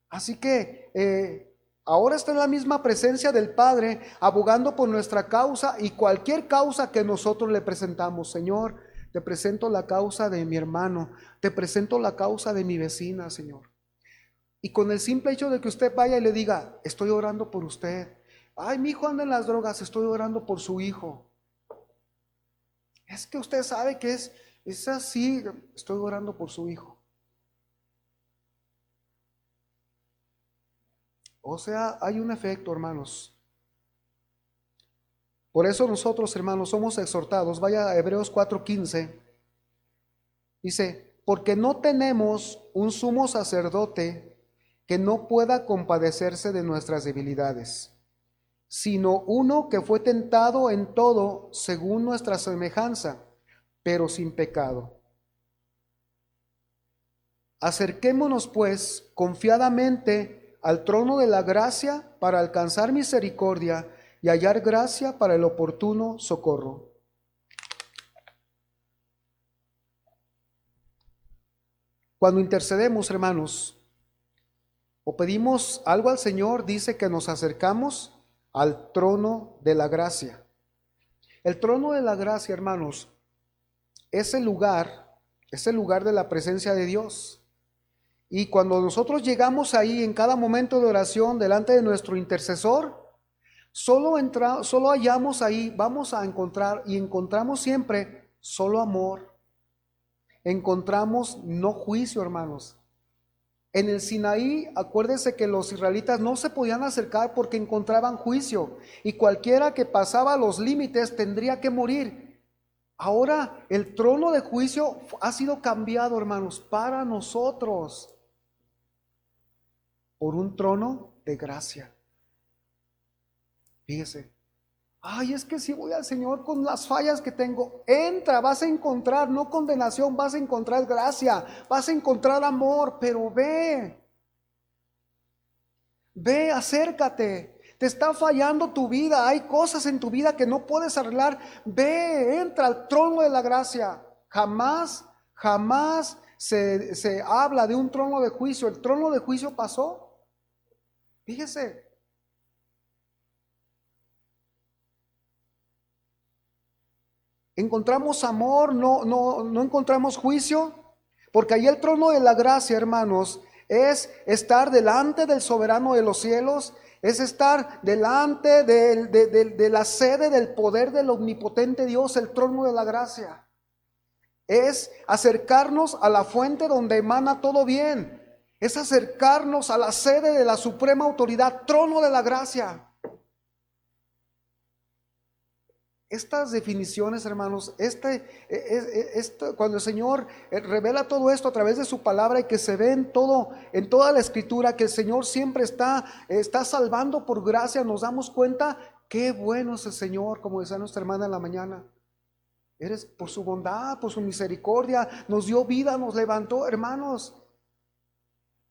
Así que ahora está en la misma presencia del Padre, abogando por nuestra causa y cualquier causa que nosotros le presentamos. Señor, te presento la causa de mi hermano, te presento la causa de mi vecina, Señor. Y con el simple hecho de que usted vaya y le diga: estoy orando por usted. Ay, mi hijo anda en las drogas, estoy orando por su hijo. Es que usted sabe que es así, estoy orando por su hijo. O sea, hay un efecto, hermanos. Por eso nosotros, hermanos, somos exhortados. Vaya a Hebreos 4:15. Dice: porque no tenemos un sumo sacerdote que no pueda compadecerse de nuestras debilidades, sino uno que fue tentado en todo según nuestra semejanza, pero sin pecado. Acerquémonos pues confiadamente al trono de la gracia para alcanzar misericordia y hallar gracia para el oportuno socorro. Cuando intercedemos, hermanos, o pedimos algo al Señor, dice que nos acercamos al trono de la gracia. El trono de la gracia, hermanos, es el lugar de la presencia de Dios. Y cuando nosotros llegamos ahí en cada momento de oración delante de nuestro intercesor, solo hallamos ahí, vamos a encontrar y encontramos siempre solo amor. Encontramos no juicio, hermanos. En el Sinaí, acuérdense que los israelitas no se podían acercar porque encontraban juicio y cualquiera que pasaba los límites tendría que morir. Ahora el trono de juicio ha sido cambiado, hermanos, para nosotros por un trono de gracia. Fíjese, ay, es que si voy al Señor con las fallas que tengo, entra, vas a encontrar no condenación, vas a encontrar gracia, vas a encontrar amor, pero ve, acércate. Te está fallando tu vida, hay cosas en tu vida que no puedes arreglar. Ve, entra al trono de la gracia. Jamás se habla de un trono de juicio. El trono de juicio pasó. Fíjese. Encontramos amor, no encontramos juicio, porque ahí el trono de la gracia, hermanos, es estar delante del soberano de los cielos, es estar delante de la sede del poder del omnipotente Dios, el trono de la gracia. Es acercarnos a la fuente donde emana todo bien, es acercarnos a la sede de la suprema autoridad, trono de la gracia. Estas definiciones, hermanos, cuando el Señor revela todo esto a través de su palabra y que se ve en toda la escritura, que el Señor siempre está salvando por gracia, nos damos cuenta qué bueno es el Señor, como decía nuestra hermana en la mañana. Eres por su bondad, por su misericordia, nos dio vida, nos levantó, hermanos.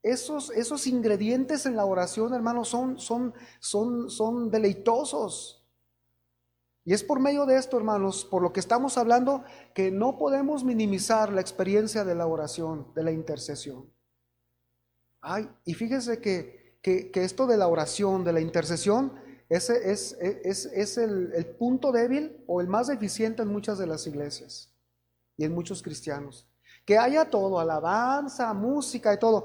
Esos ingredientes en la oración, hermanos, son deleitosos. Y es por medio de esto, hermanos, por lo que estamos hablando, que no podemos minimizar la experiencia de la oración, de la intercesión. Ay, y fíjese que esto de la oración, de la intercesión, ese es el punto débil o el más deficiente en muchas de las iglesias y en muchos cristianos. Que haya todo, alabanza, música y todo.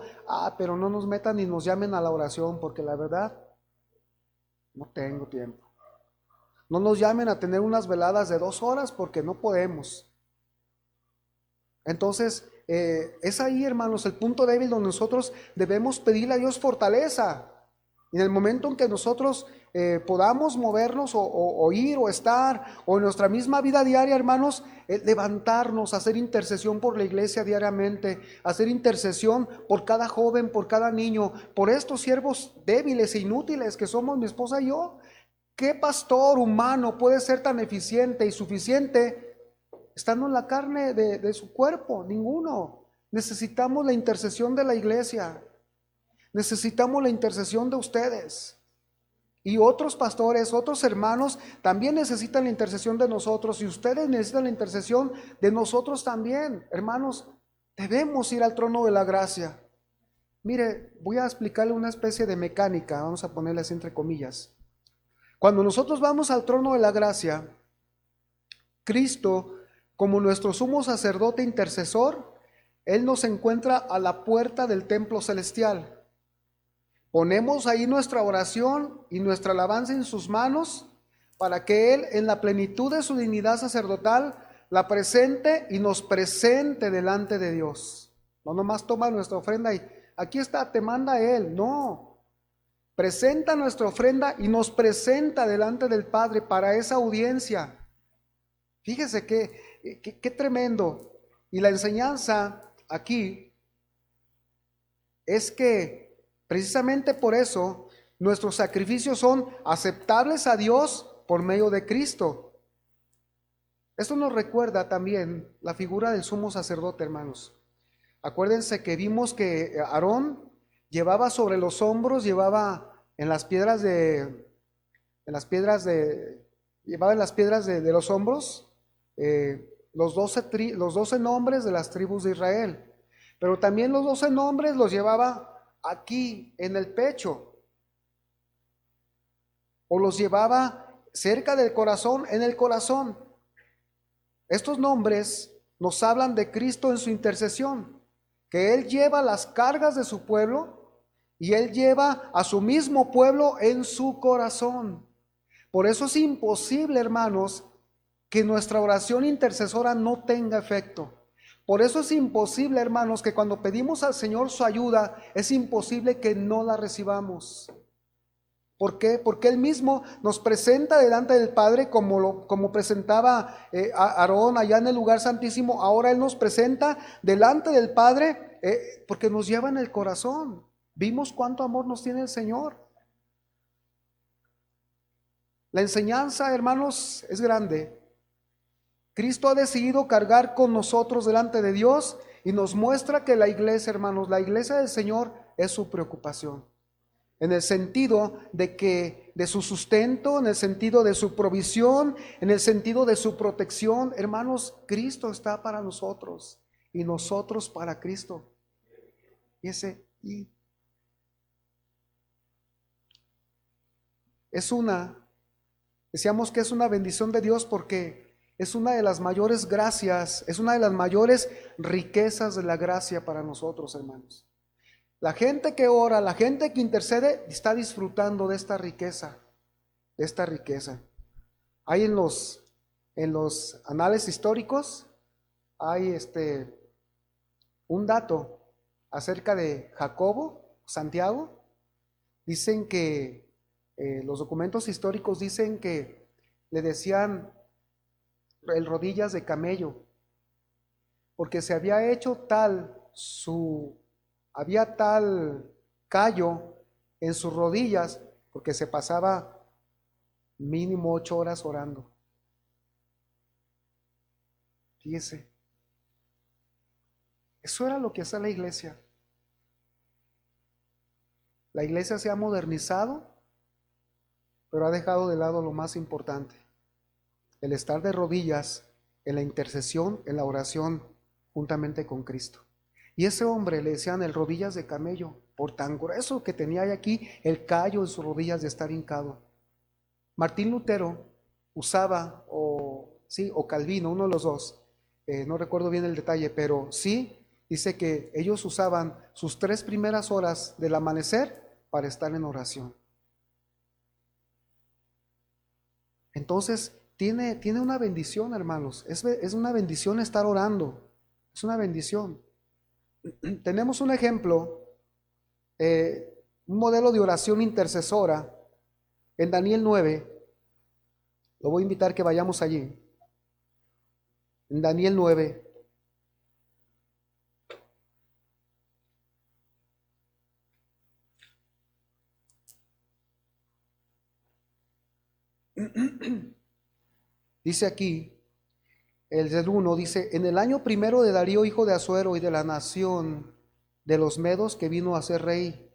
Pero no nos metan ni nos llamen a la oración, porque la verdad, no tengo tiempo. No nos llamen a tener unas veladas de 2 horas porque no podemos. Entonces, es ahí, hermanos, el punto débil donde nosotros debemos pedirle a Dios fortaleza. En el momento en que nosotros podamos movernos o ir o estar, o en nuestra misma vida diaria, hermanos, levantarnos, hacer intercesión por la iglesia diariamente, hacer intercesión por cada joven, por cada niño, por estos siervos débiles e inútiles que somos mi esposa y yo. ¿Qué pastor humano puede ser tan eficiente y suficiente estando en la carne de su cuerpo? Ninguno. Necesitamos la intercesión de la iglesia. Necesitamos la intercesión de ustedes. Y otros pastores, otros hermanos también necesitan la intercesión de nosotros. Y ustedes necesitan la intercesión de nosotros también. Hermanos, debemos ir al trono de la gracia. Mire, voy a explicarle una especie de mecánica. Vamos a ponerle así entre comillas. Cuando nosotros vamos al trono de la gracia, Cristo, como nuestro sumo sacerdote intercesor, Él nos encuentra a la puerta del templo celestial. Ponemos ahí nuestra oración y nuestra alabanza en sus manos para que Él, en la plenitud de su dignidad sacerdotal, la presente y nos presente delante de Dios. No nomás toma nuestra ofrenda y aquí está, te manda Él. No. Presenta nuestra ofrenda y nos presenta delante del Padre para esa audiencia. Fíjese qué tremendo. Y la enseñanza aquí es que precisamente por eso nuestros sacrificios son aceptables a Dios por medio de Cristo. Esto nos recuerda también la figura del sumo sacerdote, hermanos. Acuérdense que vimos que Aarón llevaba sobre los hombros, llevaba en las piedras de los hombros los 12 nombres de las tribus de Israel. Pero también los 12 nombres los llevaba aquí en el pecho, o los llevaba cerca del corazón, en el corazón. Estos nombres nos hablan de Cristo en su intercesión, que Él lleva las cargas de su pueblo y Él lleva a su mismo pueblo en su corazón. Por eso es imposible, hermanos, que nuestra oración intercesora no tenga efecto. Por eso es imposible, hermanos, que cuando pedimos al Señor su ayuda, es imposible que no la recibamos. ¿Por qué? Porque Él mismo nos presenta delante del Padre como presentaba a Aarón allá en el lugar santísimo. Ahora Él nos presenta delante del Padre porque nos lleva en el corazón. Vimos cuánto amor nos tiene el Señor. La enseñanza, hermanos, es grande. Cristo ha decidido cargar con nosotros delante de Dios y nos muestra que la iglesia, hermanos, la iglesia del Señor es su preocupación. En el sentido de su sustento, en el sentido de su provisión, en el sentido de su protección. Hermanos, Cristo está para nosotros y nosotros para Cristo. Decíamos que es una bendición de Dios porque es una de las mayores gracias, es una de las mayores riquezas de la gracia para nosotros, hermanos. La gente que ora, la gente que intercede, está disfrutando de esta riqueza, Hay en los anales históricos, hay un dato acerca de Jacobo, Santiago. Dicen que los documentos históricos dicen que le decían el rodillas de camello, porque se había hecho había tal callo en sus rodillas, porque se pasaba mínimo 8 horas orando. Fíjese, eso era lo que hacía la iglesia. La iglesia se ha modernizado, pero ha dejado de lado lo más importante: el estar de rodillas en la intercesión, en la oración, juntamente con Cristo. Y ese hombre le decían el rodillas de camello, por tan grueso que tenía aquí el callo en sus rodillas de estar hincado. Martín Lutero usaba, o Calvino, uno de los dos, no recuerdo bien el detalle, pero sí dice que ellos usaban sus 3 primeras horas del amanecer para estar en oración. Entonces, tiene una bendición, hermanos. Es una bendición estar orando. Es una bendición. Tenemos un ejemplo, un modelo de oración intercesora en Daniel 9. Lo voy a invitar que vayamos allí. En Daniel 9. Dice aquí, el del 1 dice: en el año primero de Darío, hijo de Asuero, y de la nación de los medos, que vino a ser rey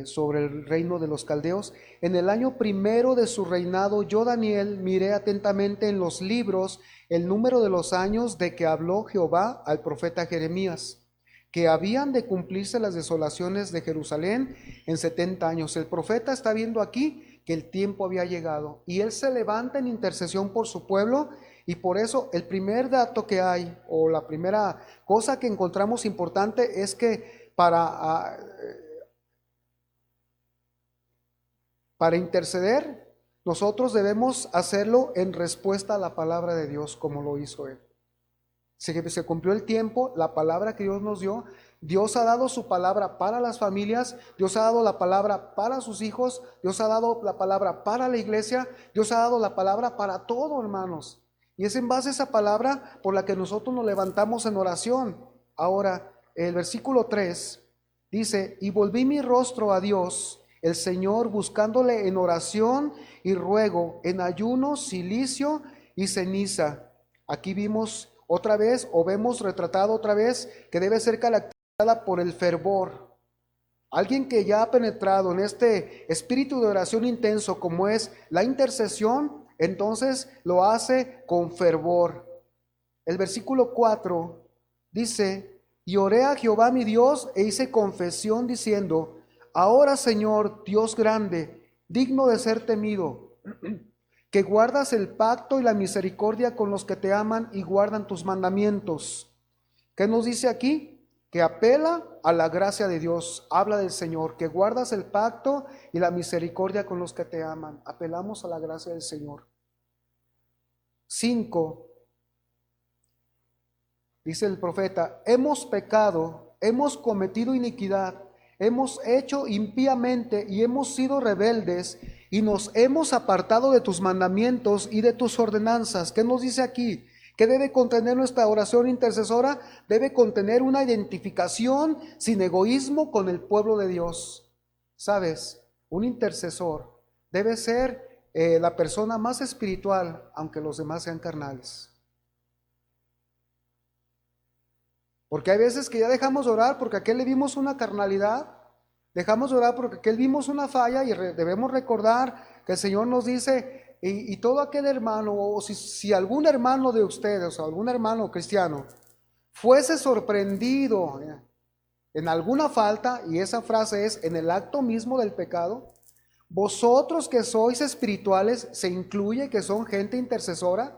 sobre el reino de los caldeos, en el año primero de su reinado, yo, Daniel, miré atentamente en los libros el número de los años de que habló Jehová al profeta Jeremías, que habían de cumplirse las desolaciones de Jerusalén en 70 años. El profeta está viendo aquí que el tiempo había llegado y él se levanta en intercesión por su pueblo. Y por eso el primer dato que hay, o la primera cosa que encontramos importante, es que para interceder, nosotros debemos hacerlo en respuesta a la palabra de Dios, como lo hizo él. Se cumplió el tiempo, la palabra que Dios nos dio. Dios ha dado su palabra para las familias, Dios ha dado la palabra para sus hijos, Dios ha dado la palabra para la iglesia, Dios ha dado la palabra para todo, hermanos. Y es en base a esa palabra por la que nosotros nos levantamos en oración. Ahora, el versículo 3 dice: y volví mi rostro a Dios, el Señor, buscándole en oración y ruego, en ayuno, cilicio y ceniza. Aquí vimos otra vez, o vemos retratado otra vez, que debe ser caracterizada por el fervor. Alguien que ya ha penetrado en este espíritu de oración intenso como es la intercesión, entonces lo hace con fervor. El versículo 4 dice: y oré a Jehová mi Dios e hice confesión diciendo: ahora, Señor, Dios grande, digno de ser temido, que guardas el pacto y la misericordia con los que te aman y guardan tus mandamientos. ¿Qué nos dice aquí? Que apela a la gracia de Dios. Habla del Señor, que guardas el pacto y la misericordia con los que te aman. Apelamos a la gracia del Señor. 5. Dice el profeta: hemos pecado, hemos cometido iniquidad, hemos hecho impíamente y hemos sido rebeldes y nos hemos apartado de tus mandamientos y de tus ordenanzas. ¿Qué nos dice aquí? ¿Qué debe contener nuestra oración intercesora? Debe contener una identificación sin egoísmo con el pueblo de Dios. ¿Sabes? Un intercesor debe ser la persona más espiritual, aunque los demás sean carnales. Porque hay veces que ya dejamos de orar porque a aquel le vimos una carnalidad, dejamos de orar porque a aquel vimos una falla y debemos recordar que el Señor nos dice, y todo aquel hermano, o si algún hermano de ustedes, o algún hermano cristiano, fuese sorprendido en alguna falta, y esa frase es en el acto mismo del pecado, vosotros que sois espirituales, se incluye que son gente intercesora,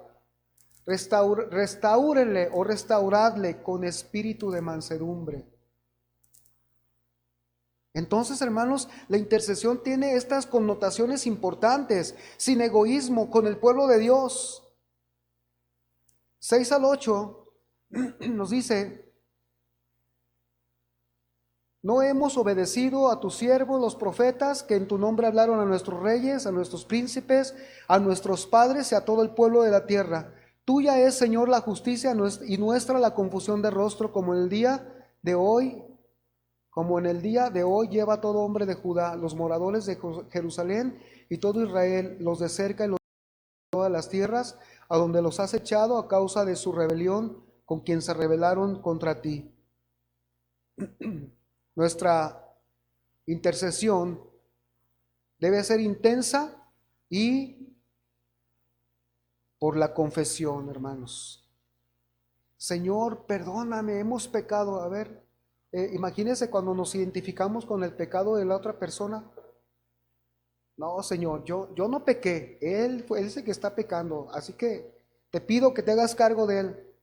restáurenle o restauradle con espíritu de mansedumbre. Entonces, hermanos, la intercesión tiene estas connotaciones importantes, sin egoísmo, con el pueblo de Dios. 6 al 8 nos dice: no hemos obedecido a tus siervos los profetas, que en tu nombre hablaron a nuestros reyes, a nuestros príncipes, a nuestros padres y a todo el pueblo de la tierra. Tuya es, Señor, la justicia y nuestra la confusión de rostro, como en el día de hoy lleva todo hombre de Judá, los moradores de Jerusalén y todo Israel, los de cerca y los de todas las tierras, a donde los has echado a causa de su rebelión, con quien se rebelaron contra ti. Nuestra intercesión debe ser intensa y por la confesión, hermanos. Señor, perdóname, hemos pecado. A ver, imagínense cuando nos identificamos con el pecado de la otra persona. No, Señor, yo no pequé, él es el que está pecando, así que te pido que te hagas cargo de él.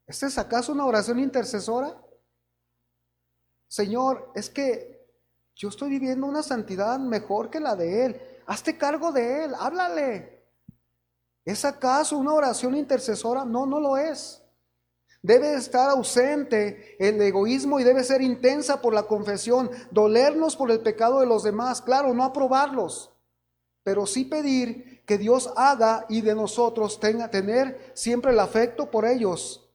¿Esta es acaso una oración intercesora? Señor, es que yo estoy viviendo una santidad mejor que la de él. Hazte cargo de él, háblale. ¿Es acaso una oración intercesora? No, no lo es. Debe estar ausente el egoísmo y debe ser intensa por la confesión, dolernos por el pecado de los demás, claro, no aprobarlos, pero sí pedir que Dios haga y de nosotros tener siempre el afecto por ellos,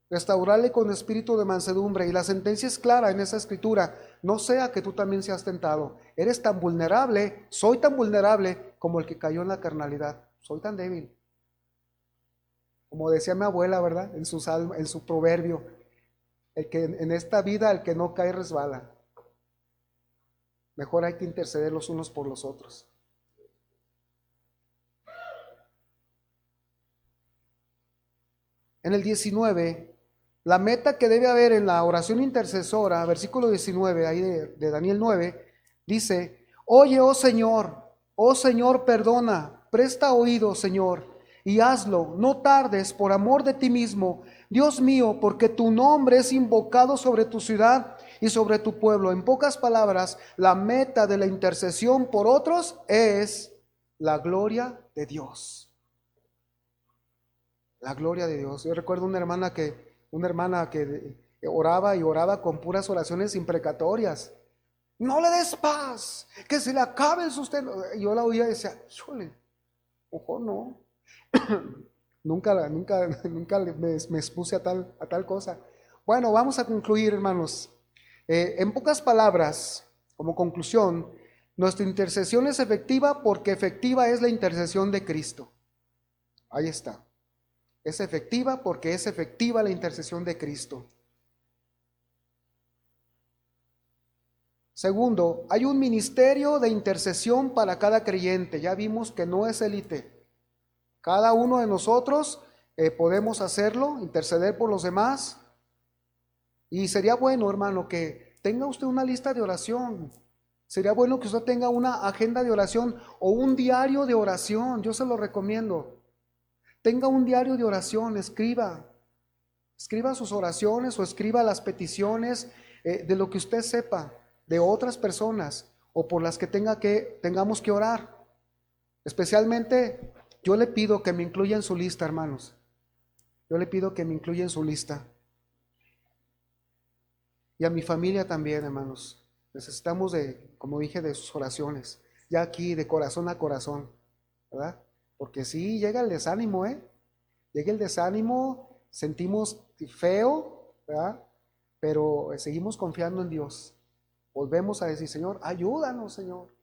restaurarle con espíritu de mansedumbre. Y la sentencia es clara en esa escritura: no sea que tú también seas tentado. Eres tan vulnerable, soy tan vulnerable como el que cayó en la carnalidad, soy tan débil. Como decía mi abuela, ¿verdad? En su proverbio, el que en esta vida el que no cae resbala. Mejor hay que interceder los unos por los otros. En el 19, la meta que debe haber en la oración intercesora, versículo 19, ahí de Daniel 9, dice: oye, oh Señor, perdona, presta oído, Señor, y hazlo, no tardes, por amor de ti mismo, Dios mío, porque tu nombre es invocado sobre tu ciudad y sobre tu pueblo. En pocas palabras, la meta de la intercesión por otros es la gloria de Dios. La gloria de Dios. Yo recuerdo una hermana que oraba y oraba con puras oraciones imprecatorias. No le des paz, que se le acabe el sustento. Y yo la oía y decía, híjole, ojo, no. Nunca me expuse a tal cosa. Bueno, vamos a concluir, hermanos. En pocas palabras, como conclusión, nuestra intercesión es efectiva porque efectiva es la intercesión de Cristo. Ahí está. Es efectiva porque es efectiva la intercesión de Cristo. Segundo, hay un ministerio de intercesión para cada creyente. Ya vimos que no es élite. Cada uno de nosotros podemos hacerlo, interceder por los demás. Y sería bueno, hermano, que tenga usted una lista de oración. Sería bueno que usted tenga una agenda de oración o un diario de oración. Yo se lo recomiendo. Tenga un diario de oración, escriba sus oraciones o escriba las peticiones de lo que usted sepa de otras personas o por las que tengamos que orar. Especialmente yo le pido que me incluya en su lista, hermanos. Yo le pido que me incluya en su lista. Y a mi familia también, hermanos. Necesitamos como dije, de sus oraciones. Ya aquí, de corazón a corazón, ¿verdad? Porque sí, llega el desánimo, Llega el desánimo, sentimos feo, ¿verdad? Pero seguimos confiando en Dios. Volvemos a decir, Señor, ayúdanos, Señor.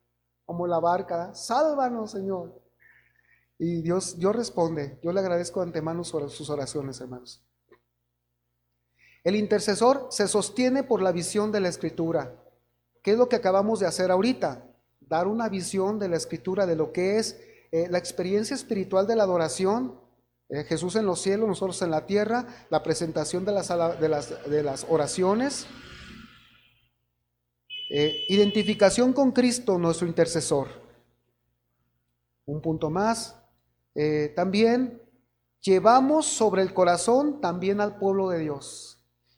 Como la barca, sálvanos, Señor. Y Dios responde. Yo le agradezco de antemano sus oraciones, hermanos. El intercesor se sostiene por la visión de la Escritura. ¿Qué es lo que acabamos de hacer ahorita? Dar una visión de la Escritura, de lo que es la experiencia espiritual de la adoración. Jesús en los cielos, nosotros en la tierra, la presentación de las oraciones. Identificación con Cristo, nuestro intercesor. Un punto más. También llevamos sobre el corazón también al pueblo de Dios.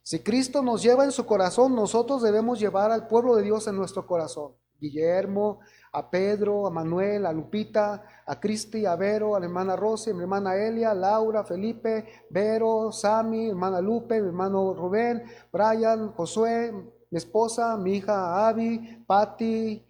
Si Cristo nos lleva en su corazón, nosotros debemos llevar al pueblo de Dios en nuestro corazón. Guillermo, a Pedro, a Manuel, a Lupita, a Cristi, a Vero, a la hermana Rosy, a mi hermana Elia, Laura, Felipe, Vero, Sami, mi hermana Lupe, mi hermano Rubén, Brian, Josué, mi esposa, mi hija Abby, Patti,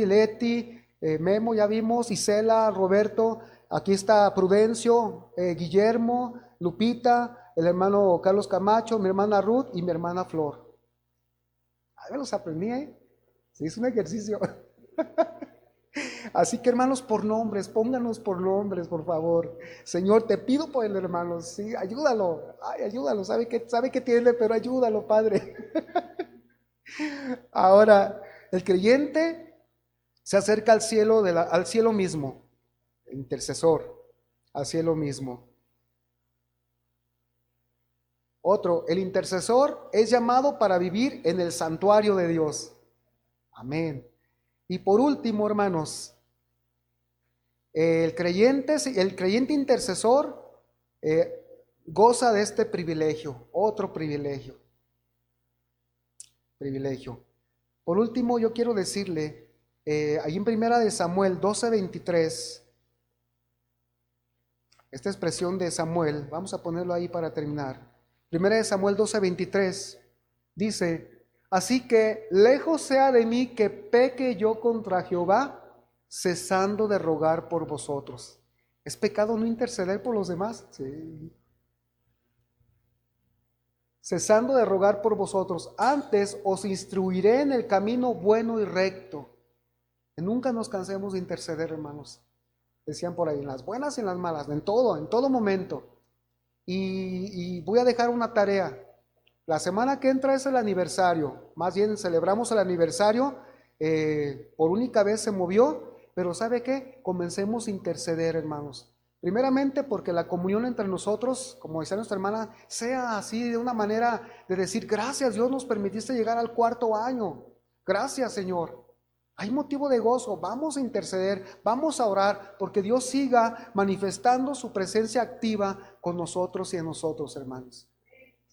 Leti, Memo, ya vimos, Isela, Roberto, aquí está Prudencio, Guillermo, Lupita, el hermano Carlos Camacho, mi hermana Ruth y mi hermana Flor. A ver, los aprendí, Se hizo un ejercicio. Así que hermanos, por nombres, pónganos por nombres, por favor. Señor, te pido por el hermano, sí, ayúdalo, ayúdalo, sabe que tiene, pero ayúdalo, Padre. Ahora, el creyente se acerca al cielo mismo, el intercesor, al cielo mismo. Otro, el intercesor es llamado para vivir en el santuario de Dios. Amén. Y por último, hermanos, el creyente intercesor goza de este privilegio, otro privilegio. Por último, yo quiero decirle, ahí en Primera de Samuel 12:23, esta expresión de Samuel, vamos a ponerlo ahí para terminar. Primera de Samuel 12:23 dice: así que lejos sea de mí que peque yo contra Jehová, cesando de rogar por vosotros. ¿Es pecado no interceder por los demás? Sí. Cesando de rogar por vosotros, antes os instruiré en el camino bueno y recto. Que nunca nos cansemos de interceder, hermanos. Decían por ahí, en las buenas y en las malas, en todo momento. Y voy a dejar una tarea. La semana que entra es el aniversario. Más bien celebramos el aniversario. Por única vez se movió. Pero ¿sabe qué? Comencemos a interceder, hermanos. Primeramente porque la comunión entre nosotros, como decía nuestra hermana, sea así de una manera de decir, gracias Dios, nos permitiste llegar al 4º año. Gracias, Señor. Hay motivo de gozo, vamos a interceder, vamos a orar, porque Dios siga manifestando su presencia activa con nosotros y en nosotros, hermanos.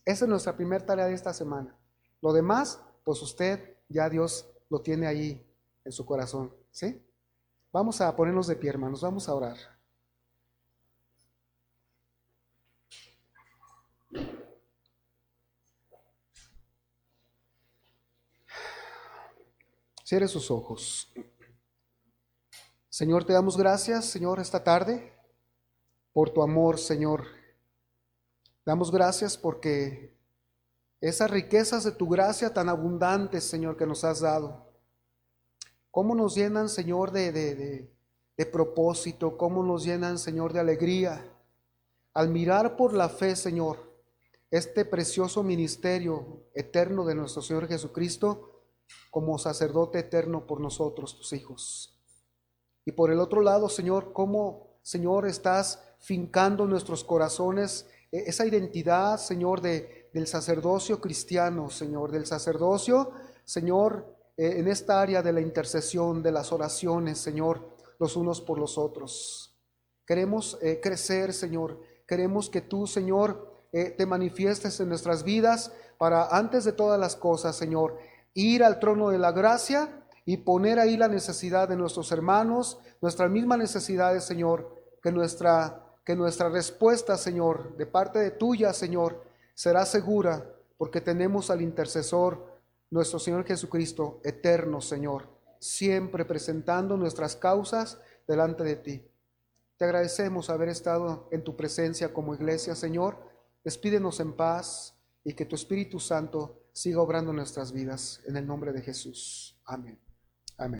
Esa es nuestra primera tarea de esta semana. Lo demás, pues usted, ya Dios lo tiene ahí en su corazón, ¿sí? Vamos a ponernos de pie, hermanos, vamos a orar. Cierre sus ojos. Señor, te damos gracias, Señor, esta tarde, por tu amor, Señor. Damos gracias porque esas riquezas de tu gracia tan abundantes, Señor, que nos has dado, cómo nos llenan, Señor, de de propósito, cómo nos llenan, Señor, de alegría al mirar por la fe, Señor, este precioso ministerio eterno de nuestro Señor Jesucristo como sacerdote eterno por nosotros, tus hijos. Y por el otro lado, Señor, cómo, Señor, estás fincando en nuestros corazones esa identidad, Señor, del sacerdocio cristiano, Señor, del sacerdocio, Señor, en esta área de la intercesión, de las oraciones, Señor, los unos por los otros. Queremos crecer, Señor. Queremos que tú, Señor, te manifiestes en nuestras vidas para, antes de todas las cosas, Señor, ir al trono de la gracia y poner ahí la necesidad de nuestros hermanos, nuestras mismas necesidades, Señor, que nuestra respuesta, Señor, de parte de tuya, Señor, será segura, porque tenemos al intercesor, nuestro Señor Jesucristo, eterno, Señor, siempre presentando nuestras causas delante de ti. Te agradecemos haber estado en tu presencia como iglesia, Señor. Despídenos en paz y que tu Espíritu Santo siga obrando en nuestras vidas. En el nombre de Jesús. Amén.